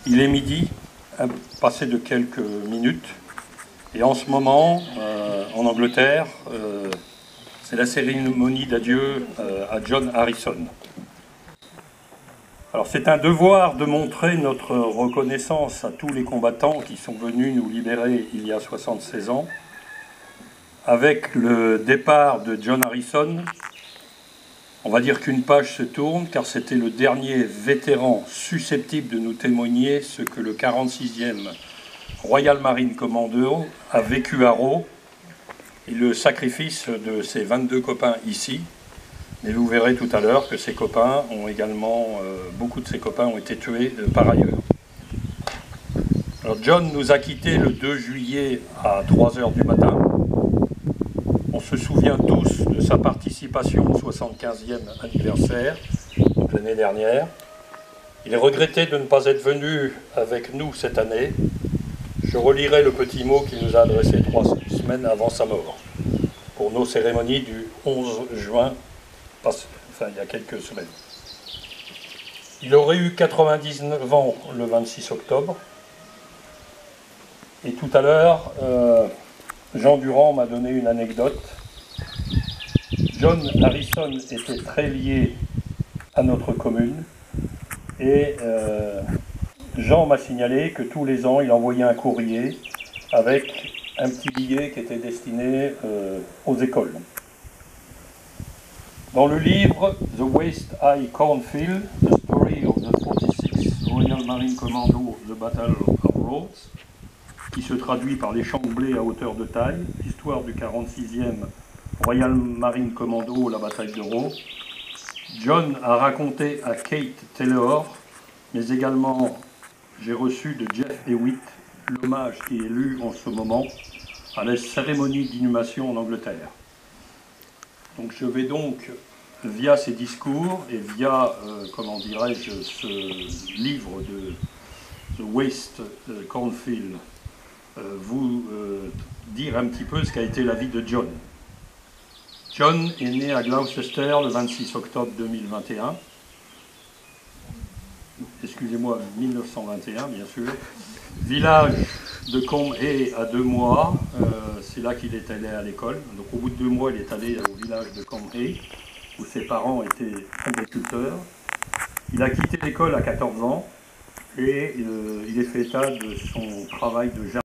Il est midi, passé de quelques minutes, et en ce moment, en Angleterre, c'est la cérémonie d'adieu à John Harrison. Alors c'est un devoir de montrer notre reconnaissance à tous les combattants qui sont venus nous libérer il y a 76 ans. Avec le départ de John Harrison, on va dire qu'une page se tourne, car c'était le dernier vétéran susceptible de nous témoigner ce que le 46e Royal Marine Commando a vécu à Raw, et le sacrifice de ses 22 copains ici. Mais vous verrez tout à l'heure que ses copains ont également, beaucoup de ses copains ont été tués par ailleurs. Alors John nous a quittés le 2 juillet à 3 h du matin. On se souvient tous de sa participation au 75e anniversaire, donc l'année dernière. Il est regretté de ne pas être venu avec nous cette année. Je relirai le petit mot qu'il nous a adressé 3 semaines avant sa mort, pour nos cérémonies du 11 juin, enfin il y a quelques semaines. Il aurait eu 99 ans le 26 octobre. Et tout à l'heure, Jean Durand m'a donné une anecdote. John Harrison était très lié à notre commune et Jean m'a signalé que tous les ans il envoyait un courrier avec un petit billet qui était destiné aux écoles. Dans le livre The Waist High Cornfield, The Story of the 46th Royal Marine Commando, The Battle of Rhodes, qui se traduit par les champs de blé à hauteur de taille, l'histoire du 46e Royal Marine Commando, la bataille de Raw, John a raconté à Kate Taylor, mais également j'ai reçu de Jeff Hewitt l'hommage qui est lu en ce moment à la cérémonie d'inhumation en Angleterre. Donc je vais donc, via ces discours et via, comment dirais-je, ce livre de The Waist Cornfield, vous dire un petit peu ce qu'a été la vie de John. John est né à Gloucester le 26 octobre 2021. Excusez-moi, 1921 bien sûr. Village de Combe Hay à 2 mois, c'est là qu'il est allé à l'école. Donc au bout de 2 mois, il est allé au village de Combe Hay, où ses parents étaient agriculteurs. Il a quitté l'école à 14 ans et il est fait état de son travail de jardin.